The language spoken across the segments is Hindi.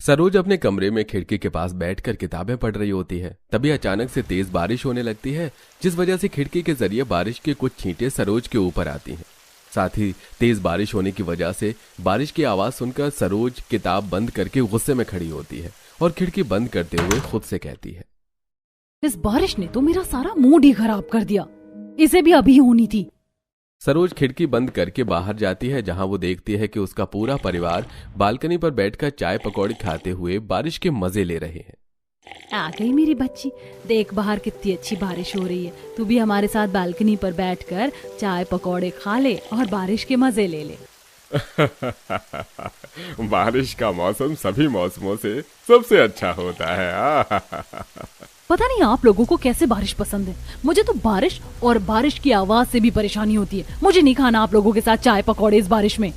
सरोज अपने कमरे में खिड़की के पास बैठकर किताबें पढ़ रही होती है। तभी अचानक से तेज बारिश होने लगती है, जिस वजह से खिड़की के जरिए बारिश के कुछ छींटे सरोज के ऊपर आती हैं। साथ ही तेज बारिश होने की वजह से बारिश की आवाज सुनकर सरोज किताब बंद करके गुस्से में खड़ी होती है और खिड़की बंद करते हुए खुद से कहती है, इस बारिश ने तो मेरा सारा मूड ही खराब कर दिया, इसे भी अभी होनी थी। सरोज खिड़की बंद करके बाहर जाती है, जहां वो देखती है कि उसका पूरा परिवार बालकनी पर बैठकर चाय पकौड़े खाते हुए बारिश के मजे ले रहे हैं। आ गई मेरी बच्ची, देख बाहर कितनी अच्छी बारिश हो रही है। तू भी हमारे साथ बालकनी पर बैठकर चाय पकौड़े खा ले और बारिश के मजे ले ले। बारिश का मौसम सभी मौसमों से सबसे अच्छा होता है। पता नहीं आप लोगों को कैसे बारिश पसंद है। मुझे तो बारिश और बारिश की आवाज से भी परेशानी होती है। मुझे नहीं खाना आप लोगों के साथ चाय पकौड़े इस बारिश में।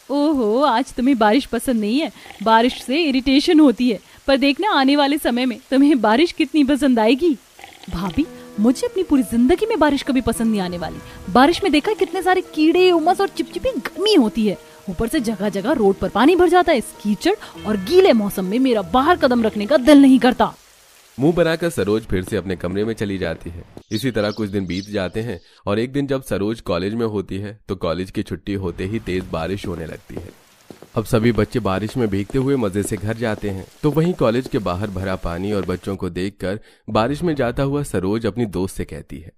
ओहो, आज तुम्हें बारिश पसंद नहीं है, बारिश से इरिटेशन होती है। पर देखना आने वाले समय में तुम्हें बारिश कितनी पसंद आएगी। भाभी, मुझे अपनी पूरी जिंदगी में बारिश कभी पसंद नहीं आने वाली। बारिश में देखा कितने सारे कीड़े, उमस और चिपचिपी गर्मी होती है। ऊपर से जगह जगह रोड पर पानी भर जाता है। इस कीचड़ और गीले मौसम में मेरा बाहर कदम रखने का दिल नहीं करता। मुंह बनाकर सरोज फिर से अपने कमरे में चली जाती है। इसी तरह कुछ दिन बीत जाते हैं और एक दिन जब सरोज कॉलेज में होती है तो कॉलेज की छुट्टी होते ही तेज बारिश होने लगती है। अब सभी बच्चे बारिश में भीगते हुए मजे से घर जाते हैं, तो वहीं कॉलेज के बाहर भरा पानी और बच्चों को देखकर बारिश में जाता हुआ सरोज अपनी दोस्त से कहती है,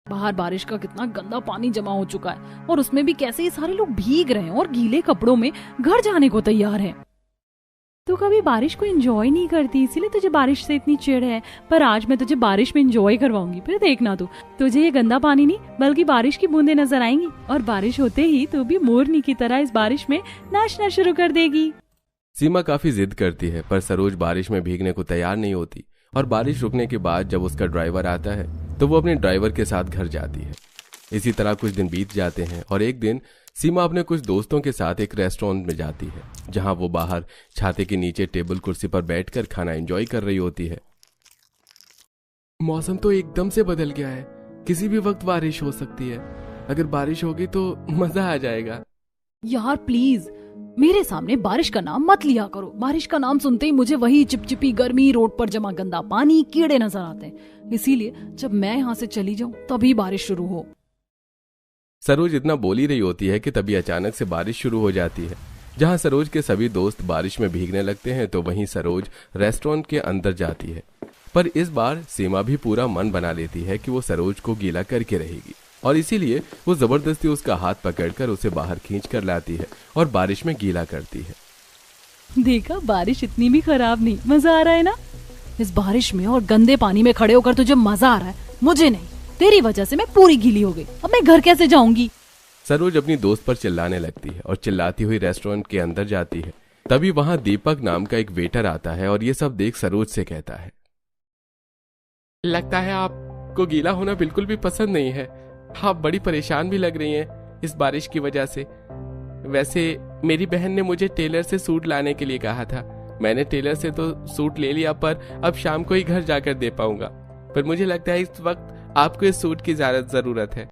बाहर बारिश का कितना गंदा पानी जमा हो चुका है और उसमें भी कैसे ये सारे लोग भीग रहे हैं और गीले कपड़ों में घर जाने को तैयार हैं। तू कभी बारिश को एंजॉय नहीं करती, इसीलिए तुझे बारिश से इतनी चिढ़ है। पर आज मैं तुझे बारिश में एंजॉय करवाऊंगी, फिर देखना तुझे ये गंदा पानी नहीं बल्कि बारिश की बूंदें नजर आएंगी और बारिश होते ही तू भी मोरनी की तरह इस बारिश में नाचना शुरू कर देगी। सीमा काफी जिद करती है, पर सरोज बारिश में भीगने को तैयार नहीं होती और बारिश रुकने के बाद जब उसका ड्राइवर आता है तो वो अपने ड्राइवर के साथ घर जाती है। इसी तरह कुछ दिन बीत जाते हैं और एक दिन सीमा अपने कुछ दोस्तों के साथ एक रेस्टोरेंट में जाती है, जहां वो बाहर छाते के नीचे टेबल कुर्सी पर बैठकर खाना एंजॉय कर रही होती है। मौसम तो एकदम से बदल गया है, किसी भी वक्त बारिश हो सकती है। अगर बारिश होगी तो मजा आ जाएगा। यार प्लीज मेरे सामने बारिश का नाम मत लिया करो। बारिश का नाम सुनते ही मुझे वही चिपचिपी गर्मी, रोड पर जमा गंदा पानी, कीड़े नजर आते हैं। इसीलिए जब मैं यहाँ से चली जाऊं तभी बारिश शुरू हो। सरोज इतना बोल ही रही होती है कि तभी अचानक से बारिश शुरू हो जाती है। जहां सरोज के सभी दोस्त बारिश में भीगने लगते हैं तो वहीं सरोज रेस्टोरेंट के अंदर जाती है। पर इस बार सीमा भी पूरा मन बना लेती है कि वो सरोज को गीला करके रहेगी और इसीलिए वो जबरदस्ती उसका हाथ पकड़कर उसे बाहर खींच कर लाती है और बारिश में गीला करती है। देखा, बारिश इतनी भी खराब नहीं, मजा आ रहा है ना। इस बारिश में और गंदे पानी में खड़े होकर तुझे मजा आ रहा है, मुझे नहीं। तेरी वजह से मैं पूरी गीली हो गई, अब मैं घर कैसे जाऊंगी। सरोज अपनी दोस्त पर चिल्लाने लगती है और चिल्लाती हुई रेस्टोरेंट के अंदर जाती है। तभी वहां दीपक नाम का एक वेटर आता है और ये सब देख सरोज से कहता है, लगता है आपको गीला होना बिल्कुल भी पसंद नहीं है। आप बड़ी परेशान भी लग रही हैं इस बारिश की वजह से। वैसे मेरी बहन ने मुझे टेलर से सूट लाने के लिए कहा था। मैंने टेलर से तो सूट ले लिया, पर अब शाम को ही घर जाकर दे पाऊंगा। पर मुझे लगता है इस वक्त आपको इस सूट की ज्यादा जरूरत है।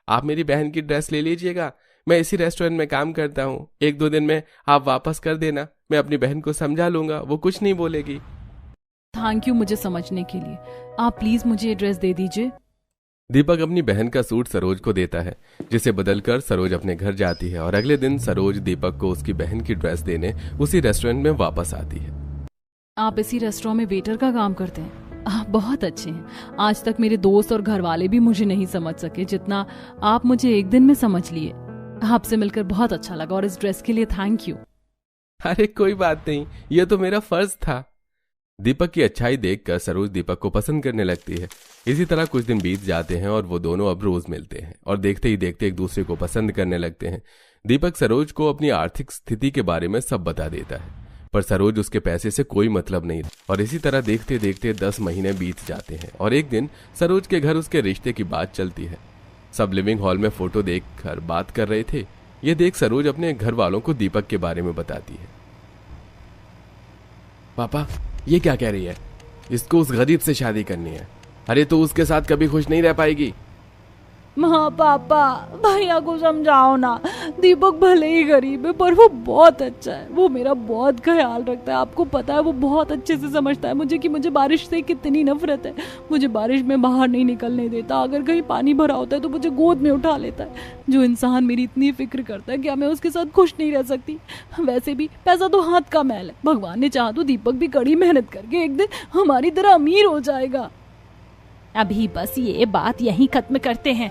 आप मेरी बहन की ड्रेस ले लीजिएगा, मैं इसी रेस्टोरेंट में काम करता हूँ। 1-2 दिन में आप वापस कर देना, मैं अपनी बहन को समझा लूंगा, वो कुछ नहीं बोलेगी। थैंक यू मुझे समझने के लिए। आप प्लीज मुझे ये ड्रेस दे दीजिए। दीपक अपनी बहन का सूट सरोज को देता है, जिसे बदलकर सरोज अपने घर जाती है और अगले दिन सरोज दीपक को उसकी बहन की ड्रेस देने उसी रेस्टोरेंट में वापस आती है। आप इसी रेस्टोरेंट में वेटर का काम करते हैं? आप बहुत अच्छे हैं। आज तक मेरे दोस्त और घर वाले भी मुझे नहीं समझ सके जितना आप मुझे एक दिन में समझ लिए। आपसे मिलकर बहुत अच्छा लगा और इस ड्रेस के लिए थैंक यू। अरे कोई बात नहीं, यह तो मेरा फर्ज था। दीपक की अच्छाई देखकर सरोज दीपक को पसंद करने लगती है। इसी तरह कुछ दिन बीत जाते हैं और वो दोनों अब रोज मिलते हैं और देखते ही देखते एक दूसरे को पसंद करने लगते हैं। दीपक सरोज को अपनी आर्थिक स्थिति के बारे में सब बता देता है, पर सरोज उसके पैसे से कोई मतलब नहीं। और इसी तरह देखते देखते 10 महीने बीत जाते हैं और एक दिन सरोज के घर उसके रिश्ते की बात चलती है। सब लिविंग हॉल में फोटो देखकर बात कर रहे थे। ये देख सरोज अपने घर वालों को दीपक के बारे में बताती है। पापा, ये क्या कह रही है? इसको उस गरीब से शादी करनी है। अरे तो उसके साथ कभी खुश नहीं रह पाएगी। माँ पापा भैया को समझाओ ना। दीपक भले ही गरीब है पर वो बहुत अच्छा है, वो मेरा बहुत ख्याल रखता है। आपको पता है वो बहुत अच्छे से समझता है मुझे कि मुझे बारिश से कितनी नफरत है। मुझे बारिश में बाहर नहीं निकलने देता, अगर कहीं पानी भरा होता है तो मुझे गोद में उठा लेता है। जो इंसान मेरी इतनी फिक्र करता है क्या मैं उसके साथ खुश नहीं रह सकती। वैसे भी पैसा तो हाथ का मैल है, भगवान ने चाहा तो दीपक भी कड़ी मेहनत करके एक दिन हमारी तरह अमीर हो जाएगा। अभी बस ये बात यहीं खत्म करते हैं।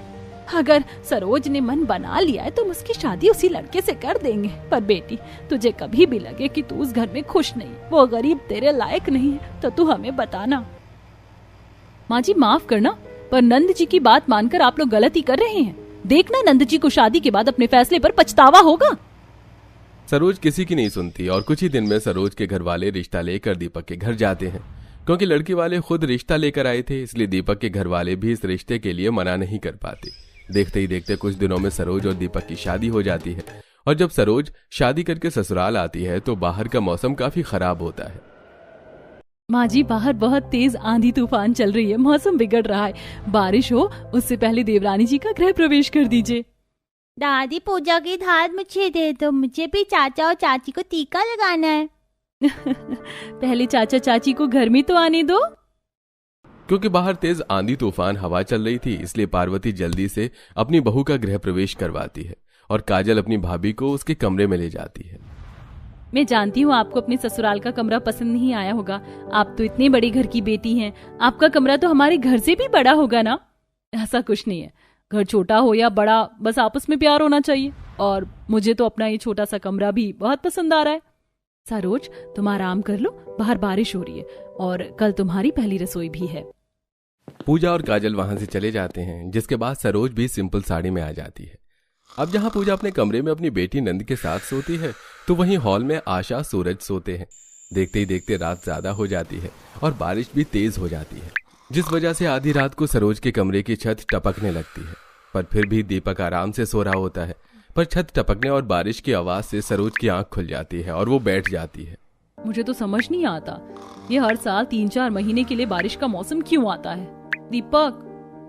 अगर सरोज ने मन बना लिया है तो उसकी शादी उसी लड़के से कर देंगे। पर बेटी तुझे कभी भी लगे कि तू उस घर में खुश नहीं, वो गरीब तेरे लायक नहीं है तो तू हमें बताना। माँ जी माफ करना, पर नंद जी की बात मानकर आप लोग गलती कर रहे हैं। देखना नंद जी को शादी के बाद अपने फैसले पर पछतावा होगा। सरोज किसी की नहीं सुनती और कुछ ही दिन में सरोज के घर वाले रिश्ता लेकर दीपक के घर जाते हैं। क्योंकि लड़की वाले खुद रिश्ता लेकर आए थे, इसलिए दीपक के घर वाले भी इस रिश्ते के लिए मना नहीं कर पाते। देखते ही देखते कुछ दिनों में सरोज और दीपक की शादी हो जाती है। और जब सरोज शादी करके ससुराल आती है तो बाहर का मौसम काफी खराब होता है। माँ जी बाहर बहुत तेज आंधी तूफान चल रही है, मौसम बिगड़ रहा है। बारिश हो उससे पहले देवरानी जी का गृह प्रवेश कर दीजिए। दादी पूजा की थाल मुझे दे दो, मुझे भी चाचा और चाची को टीका लगाना है। पहले चाचा चाची को घर में तो आने दो। क्योंकि बाहर तेज आंधी तूफान हवा चल रही थी, इसलिए पार्वती जल्दी से अपनी बहू का गृह प्रवेश करवाती है और काजल अपनी भाभी को उसके कमरे में ले जाती है। मैं जानती हूँ आपको अपने ससुराल का कमरा पसंद नहीं आया होगा, आप तो इतने बड़े घर की बेटी हैं, आपका कमरा तो हमारे घर से भी बड़ा होगा ना। ऐसा कुछ नहीं है, घर छोटा हो या बड़ा बस आपस में प्यार होना चाहिए। और मुझे तो अपना ये छोटा सा कमरा भी बहुत पसंद आ रहा है। सरोज तुम आराम कर लो, बाहर बारिश हो रही है और कल तुम्हारी पहली रसोई भी है। पूजा और काजल वहां से चले जाते हैं, जिसके बाद सरोज भी सिंपल साड़ी में आ जाती है। अब जहां पूजा अपने कमरे में अपनी बेटी नंद के साथ सोती है तो वहीं हॉल में आशा सूरज सोते हैं। देखते ही देखते रात ज्यादा हो जाती है और बारिश भी तेज हो जाती है, जिस वजह से आधी रात को सरोज के कमरे की छत टपकने लगती है। पर फिर भी दीपक आराम से सो रहा होता है, पर छत टपकने और बारिश की आवाज से सरोज की आंख खुल जाती है और वो बैठ जाती है। मुझे तो समझ नहीं आता ये हर साल 3-4 महीने के लिए बारिश का मौसम क्यों आता है। दीपक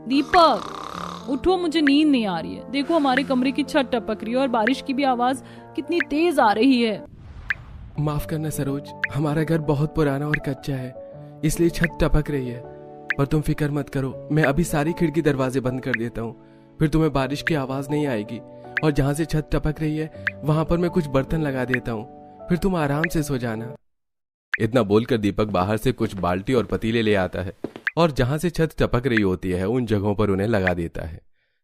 दीपक उठो, मुझे नींद नहीं आ रही है। देखो हमारे कमरे की छत टपक रही है और बारिश की भी आवाज कितनी तेज आ रही है। माफ करना सरोज, हमारा घर बहुत पुराना और कच्चा है, इसलिए छत टपक रही है। पर तुम फिक्र मत करो, मैं अभी सारी खिड़की दरवाजे बंद कर देता हूँ, फिर तुम्हें बारिश की आवाज नहीं आएगी। और जहाँ से छत टपक रही है वहां पर मैं कुछ बर्तन लगा देता हूँ, फिर तुम आराम से सो जाना। इतना बोलकर दीपक बाहर से कुछ बाल्टी और पतीले ले आता है और जहां से छत टपक रही होती है उन जगहों पर उन्हें लगा देता है।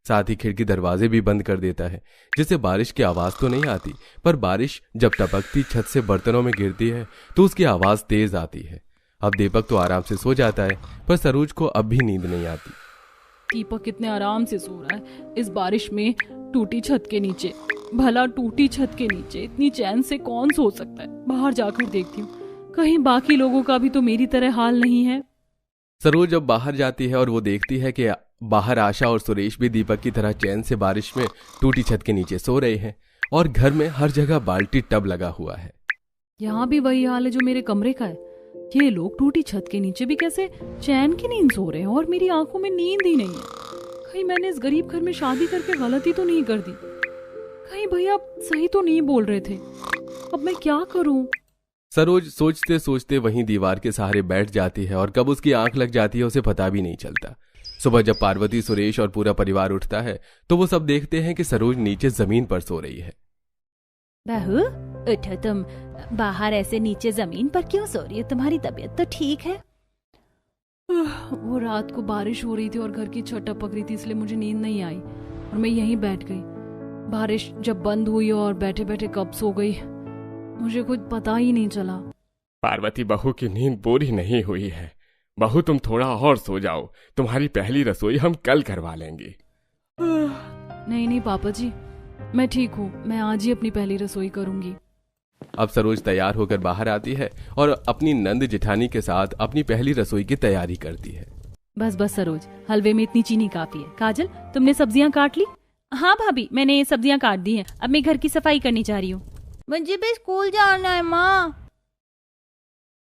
साथ ही खिड़की दरवाजे भी बंद कर देता है, जिससे बारिश की आवाज तो नहीं आती, पर बारिश जब टपकती छत से बर्तनों में गिरती है तो उसकी आवाज तेज आती है। अब दीपक तो आराम से सो जाता है, पर सरोज को अब भी नींद नहीं आती। दीपक कितने आराम से सो रहा है इस बारिश में टूटी छत के नीचे। भला टूटी छत के नीचे इतनी चैन से कौन सो सकता है। बाहर जाकर देखती हूँ कहीं बाकी लोगों का भी तो मेरी तरह हाल नहीं है। सरोज जब बाहर जाती है और वो देखती है कि बाहर आशा और सुरेश भी दीपक की तरह चैन से बारिश में टूटी छत के नीचे सो रहे हैं और घर में हर जगह बाल्टी टब लगा हुआ है। यहाँ भी वही हाल है जो मेरे कमरे का है। ये लोग टूटी छत के नीचे भी कैसे चैन की नींद सो रहे हैं और मेरी आंखों में नींद ही नहीं है। कहीं मैंने इस गरीब घर में शादी करके गलती तो नहीं कर दी। कहीं भैया सही तो नहीं बोल रहे थे। अब मैं क्या करूं? सरोज सोचते सोचते वहीं दीवार के सहारे बैठ जाती है और कब उसकी आंख लग जाती है उसे पता भी नहीं चलता। सुबह जब पार्वती, सुरेश और पूरा परिवार उठता है तो वो सब देखते हैं कि सरोज नीचे जमीन पर सो रही है। बहू उठो, तुम बाहर ऐसे नीचे जमीन पर क्यों सो रही हो? तुम्हारी तबीयत तो ठीक है? वो रात को बारिश हो रही थी और घर की छत टपक रही थी, इसलिए मुझे नींद नहीं आई और मैं यहीं बैठ गई। बारिश जब बंद हुई और बैठे बैठे कब सो गई मुझे कुछ पता ही नहीं चला। पार्वती, बहू की नींद पूरी नहीं हुई है। बहू तुम थोड़ा और सो जाओ, तुम्हारी पहली रसोई हम कल करवा लेंगे। नहीं नहीं पापा जी, मैं ठीक हूँ, मैं आज ही अपनी पहली रसोई करूंगी। अब सरोज तैयार होकर बाहर आती है और अपनी नंद जेठानी के साथ अपनी पहली रसोई की तैयारी करती है। बस बस सरोज, हलवे में इतनी चीनी काफी है। काजल, तुमने सब्जियां काट ली? हाँ भाभी, मैंने ये सब्जियां काट दी हैं। अब मैं घर की सफाई करनी चाह रही हूँ। मुझे भी स्कूल जाना है माँ।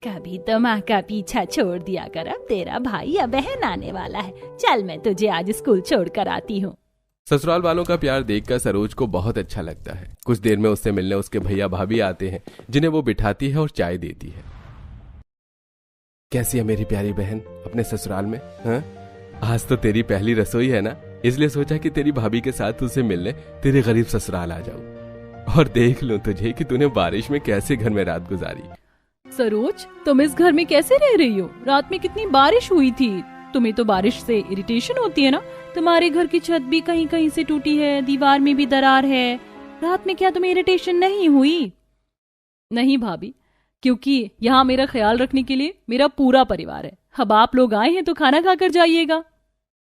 कभी तो माँ का पीछा छोड़ दिया कर, अब तेरा भाई या बहन आने वाला है। चल मैं तुझे आज स्कूल छोड़ कर आती हूँ। ससुराल वालों का प्यार देखकर सरोज को बहुत अच्छा लगता है। कुछ देर में उससे मिलने उसके भैया भाभी आते हैं, जिन्हें वो बिठाती है और चाय देती है। कैसी है मेरी प्यारी बहन अपने ससुराल में? हाँ, आज तो तेरी पहली रसोई है ना, इसलिए सोचा कि तेरी भाभी के साथ तुझसे मिलने तेरे गरीब ससुराल आ जाऊं और देख लूं तुझे कि तूने बारिश में कैसे घर में रात गुजारी। सरोज, तुम इस घर में कैसे रह रही हो? रात में कितनी बारिश हुई थी। तुम्हें तो बारिश से इरिटेशन होती है ना? तुम्हारे घर की छत भी कहीं कहीं से टूटी है, दीवार में भी दरार है। रात में क्या तुम्हें इरिटेशन नहीं हुई? नहीं भाभी, क्योंकि यहाँ मेरा ख्याल रखने के लिए मेरा पूरा परिवार है। अब आप लोग आए हैं तो खाना खाकर जाइएगा।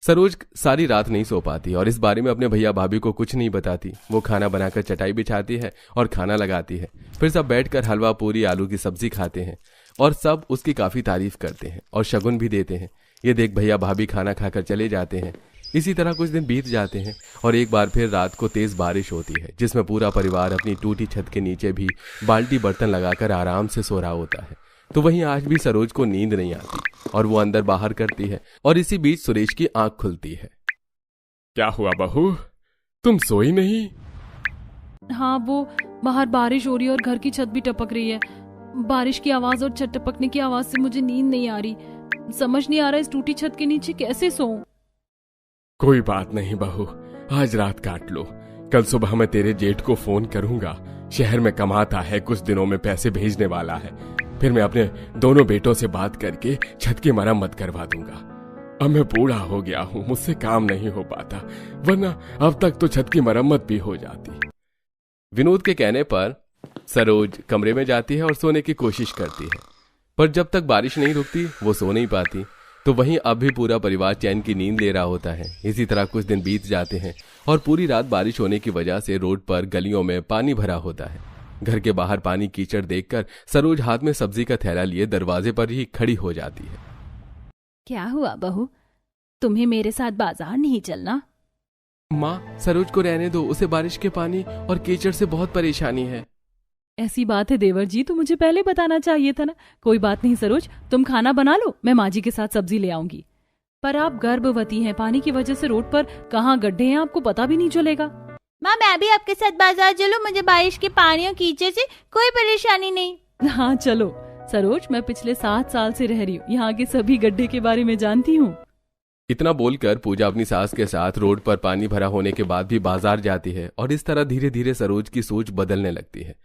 सरोज सारी रात नहीं सो पाती और इस बारे में अपने भैया भाभी को कुछ नहीं बताती। वो खाना बनाकर चटाई बिछाती है और खाना लगाती है। फिर सब बैठकर हलवा पूरी आलू की सब्जी खाते हैं और सब उसकी काफी तारीफ करते हैं और शगुन भी देते हैं। ये देख भैया भाभी खाना खाकर चले जाते हैं। इसी तरह कुछ दिन बीत जाते हैं और एक बार फिर रात को तेज बारिश होती है, जिसमें पूरा परिवार अपनी टूटी छत के नीचे भी बाल्टी बर्तन लगाकर आराम से सो रहा होता है। तो वहीं आज भी सरोज को नींद नहीं आती और वो अंदर बाहर करती है और इसी बीच सुरेश की आंख खुलती है। क्या हुआ बहू, तुम सोई नहीं? हाँ, वो बाहर बारिश हो रही है और घर की छत भी टपक रही है। बारिश की आवाज और छत टपकने की आवाज से मुझे नींद नहीं आ रही। समझ नहीं आ रहा इस टूटी छत के नीचे कैसे सोऊं। कोई बात नहीं बहू, आज रात काट लो। कल सुबह मैं तेरे जेठ को फोन करूंगा। शहर में कमाता है, कुछ दिनों में पैसे भेजने वाला है। फिर मैं अपने दोनों बेटों से बात करके छत की मरम्मत करवा दूंगा। अब मैं बूढ़ा हो गया हूँ, मुझसे काम नहीं हो पाता, वरना अब तक तो छत की मरम्मत भी हो जाती। विनोद के कहने पर सरोज कमरे में जाती है और सोने की कोशिश करती है, पर जब तक बारिश नहीं रुकती वो सो नहीं पाती। तो वहीं अब भी पूरा परिवार चैन की नींद ले रहा होता है। इसी तरह कुछ दिन बीत जाते हैं और पूरी रात बारिश होने की वजह से रोड पर गलियों में पानी भरा होता है। घर के बाहर पानी कीचड़ देखकर सरोज हाथ में सब्जी का थैला लिए दरवाजे पर ही खड़ी हो जाती है। क्या हुआ बहू, तुम्हें मेरे साथ बाजार नहीं चलना? माँ, सरोज को रहने दो, उसे बारिश के पानी और कीचड़ से बहुत परेशानी है। ऐसी बात है देवर जी, तो मुझे पहले बताना चाहिए था ना। कोई बात नहीं सरोज, तुम खाना बना लो, मैं माँ जी के साथ सब्जी ले आऊंगी। पर आप गर्भवती हैं, पानी की वजह से रोड पर कहाँ गड्ढे हैं आपको पता भी नहीं चलेगा। माँ, मैं भी आपके साथ बाजार चलूं? मुझे बारिश के पानी और कीचड़ से कोई परेशानी नहीं। हाँ चलो। सरोज, मैं पिछले 7 साल से रह रही हूँ, यहाँ के सभी गड्ढे के बारे में जानती हूँ। इतना बोलकर पूजा अपनी सास के साथ रोड पर पानी भरा होने के बाद भी बाजार जाती है और इस तरह धीरे धीरे सरोज की सोच बदलने लगती है।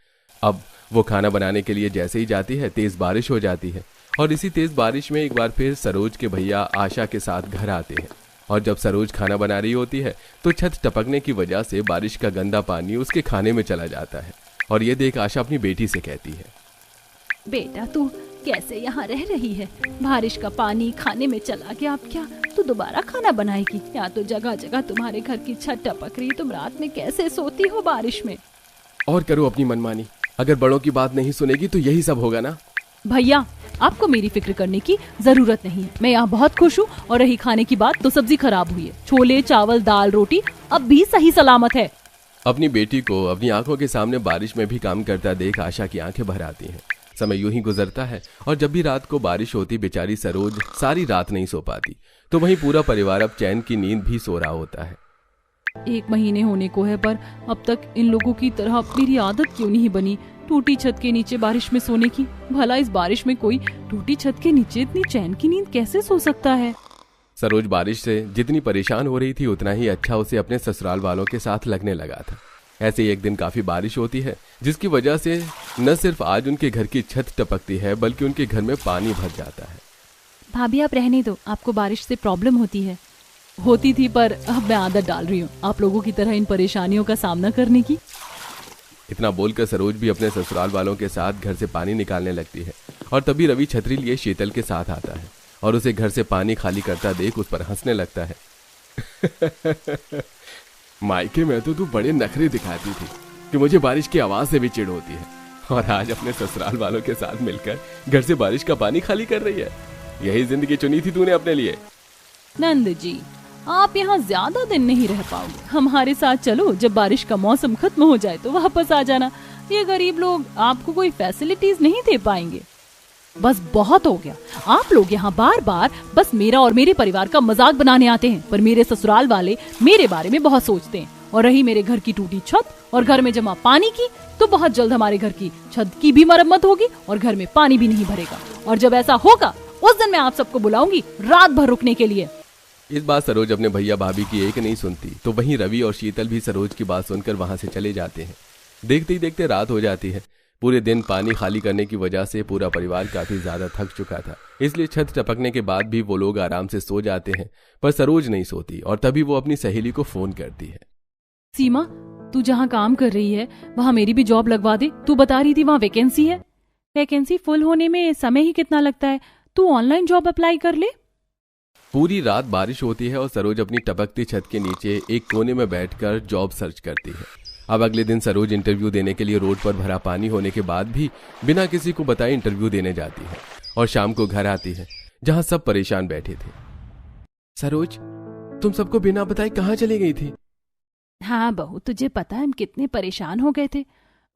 अब वो खाना बनाने के लिए जैसे ही जाती है तेज बारिश हो जाती है और इसी तेज बारिश में एक बार फिर सरोज के भैया आशा के साथ घर आते हैं। और जब सरोज खाना बना रही होती है तो छत टपकने की वजह से बारिश का गंदा पानी उसके खाने में चला जाता है और ये देख आशा अपनी बेटी से कहती है, बेटा तू कैसे यहाँ रह रही है? बारिश का पानी खाने में चला गया, अब क्या तू दोबारा खाना बनाएगी? यहाँ तो जगह जगह तुम्हारे घर की छत टपक रही, तुम रात में कैसे सोती हो बारिश में? और करो अपनी मनमानी, अगर बड़ों की बात नहीं सुनेगी तो यही सब होगा ना। भैया, आपको मेरी फिक्र करने की जरूरत नहीं है, मैं यहाँ बहुत खुश हूँ। और रही खाने की बात, तो सब्जी खराब हुई है, छोले चावल दाल रोटी अब भी सही सलामत है। अपनी बेटी को अपनी आंखों के सामने बारिश में भी काम करता देख आशा की आंखें भर आती हैं। समय यूं ही गुजरता है और जब भी रात को बारिश होती बेचारी सरोज सारी रात नहीं सो पाती। तो वहीं पूरा परिवार अब चैन की नींद भी सो रहा होता है। 1 महीने होने को है, पर अब तक इन लोगों की तरह मेरी आदत क्यों नहीं बनी टूटी छत के नीचे बारिश में सोने की। भला इस बारिश में कोई टूटी छत के नीचे इतनी चैन की नींद कैसे सो सकता है? सरोज बारिश से जितनी परेशान हो रही थी उतना ही अच्छा उसे अपने ससुराल वालों के साथ लगने लगा था। ऐसे एक दिन काफी बारिश होती है जिसकी वजह से न सिर्फ आज उनके घर की छत टपकती है बल्कि उनके घर में पानी भर जाता है। भाभी आप रहने दो, आपको बारिश से प्रॉब्लम होती है। होती थी, पर अब मैं आदत डाल रही हूँ आप लोगों की तरह इन परेशानियों का सामना करने की। इतना बोलकर सरोज भी अपने ससुराल वालों के साथ घर से पानी निकालने लगती है और तभी रवि छतरी लिए शीतल के साथ आता है और उसे घर से पानी खाली करता देख उस पर हंसने लगता है। मायके में तो तू बड़े नखरे दिखाती थी कि मुझे बारिश की आवाज से भी चिढ़ होती है, और आज अपने ससुराल वालों के साथ मिलकर घर से बारिश का पानी खाली कर रही है। यही जिंदगी चुनी थी तूने अपने लिए। नंद जी, आप यहाँ ज्यादा दिन नहीं रह पाओगे, हमारे साथ चलो। जब बारिश का मौसम खत्म हो जाए तो वापस आ जाना। ये गरीब लोग आपको कोई फैसिलिटीज नहीं दे पाएंगे। बस बहुत हो गया। आप लोग यहाँ बार बार बस मेरा और मेरे परिवार का मजाक बनाने आते हैं, पर मेरे ससुराल वाले मेरे बारे में बहुत सोचते हैं। और रही मेरे घर की टूटी छत और घर में जमा पानी की, तो बहुत जल्द हमारे घर की छत की भी मरम्मत होगी और घर में पानी भी नहीं भरेगा। और जब ऐसा होगा उस दिन मैं आप सबको बुलाऊंगी रात भर रुकने के लिए। इस बात सरोज अपने भैया भाभी की एक नहीं सुनती, तो वहीं रवि और शीतल भी सरोज की बात सुनकर वहां से चले जाते हैं। देखते ही देखते रात हो जाती है। पूरे दिन पानी खाली करने की वजह से पूरा परिवार काफी ज्यादा थक चुका था, इसलिए छत टपकने के बाद भी वो लोग आराम से सो जाते हैं। पर सरोज नहीं सोती और तभी वो अपनी सहेली को फोन करती है। सीमा, तू जहाँ काम कर रही है वहाँ मेरी भी जॉब लगवा दे। तू बता रही थी वहाँ वैकेंसी है। वैकेंसी फुल होने में समय ही कितना लगता है, तू ऑनलाइन जॉब अप्लाई कर ले। पूरी रात बारिश होती है और सरोज अपनी टपकती छत के नीचे एक कोने में बैठकर जॉब सर्च करती है। अब अगले दिन सरोज इंटरव्यू देने के लिए रोड पर भरा पानी होने के बाद भी बिना किसी को बताए इंटरव्यू देने जाती है और शाम को घर आती है जहां सब परेशान बैठे थे। सरोज, तुम सबको बिना बताए कहाँ चली गई थी? हाँ बहू, तुझे पता है हम कितने परेशान हो गए थे।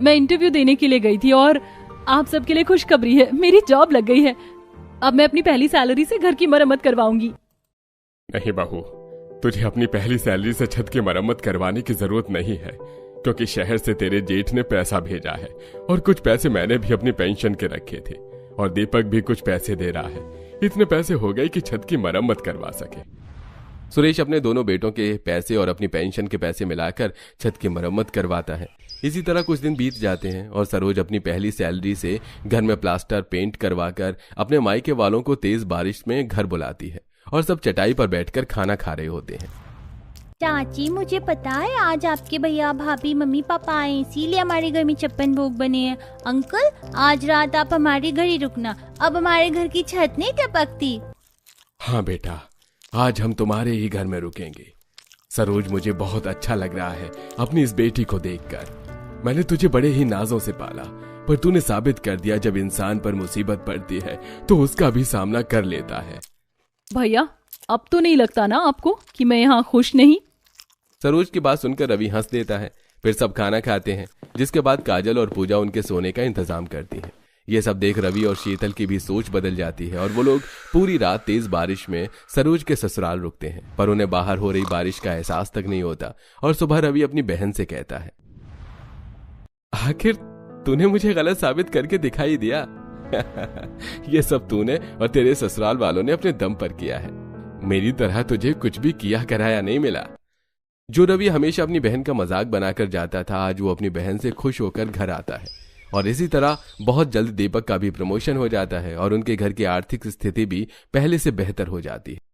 मैं इंटरव्यू देने के लिए गई थी और आप सबके लिए खुशखबरी है, मेरी जॉब लग गई है। अब मैं अपनी पहली सैलरी से घर की मरम्मत करवाऊंगी। नहीं बहू, तुझे अपनी पहली सैलरी से छत की मरम्मत करवाने की जरूरत नहीं है, क्योंकि शहर से तेरे जेठ ने पैसा भेजा है और कुछ पैसे मैंने भी अपनी पेंशन के रखे थे और दीपक भी कुछ पैसे दे रहा है। इतने पैसे हो गए कि छत की मरम्मत करवा सके। सुरेश अपने दोनों बेटों के पैसे और अपनी पेंशन के पैसे मिलाकर छत की मरम्मत करवाता है। इसी तरह कुछ दिन बीत जाते हैं और सरोज अपनी पहली सैलरी से घर में प्लास्टर पेंट करवाकर अपने मायके वालों को तेज बारिश में घर बुलाती है और सब चटाई पर बैठकर खाना खा रहे होते हैं। चाची, मुझे पता है आज आपके भैया भाभी मम्मी पापा आए, इसीलिए हमारे घर में छप्पन भोग बने हैं। अंकल, आज रात आप हमारे घर ही रुकना, अब हमारे घर की छत नहीं टपकती। हाँ बेटा, आज हम तुम्हारे ही घर में रुकेंगे। सरोज, मुझे बहुत अच्छा लग रहा है अपनी इस बेटी को देखकर। मैंने तुझे बड़े ही नाजों से पाला, पर तूने साबित कर दिया जब इंसान पर मुसीबत पड़ती है तो उसका भी सामना कर लेता है। भैया, अब तो नहीं लगता ना आपको कि मैं यहाँ खुश नहीं? सरोज की बात सुनकर रवि हंस देता है। फिर सब खाना खाते हैं, जिसके बाद काजल और पूजा उनके सोने का इंतजाम करती है। ये सब देख रवि और शीतल की भी सोच बदल जाती है और वो लोग पूरी रात तेज बारिश में सरोज के ससुराल रुकते हैं, पर उन्हें बाहर हो रही बारिश का एहसास तक नहीं होता। और सुबह रवि अपनी बहन से कहता है, आखिर तूने मुझे गलत साबित करके दिखाई दिया। ये सब तूने और तेरे ससुराल वालों ने अपने दम पर किया है। मेरी तरह तुझे कुछ भी किया कराया नहीं मिला। जो रवि हमेशा अपनी बहन का मजाक बनाकर जाता था, आज वो अपनी बहन से खुश होकर घर आता है। और इसी तरह बहुत जल्द दीपक का भी प्रमोशन हो जाता है और उनके घर की आर्थिक स्थिति भी पहले से बेहतर हो जाती है।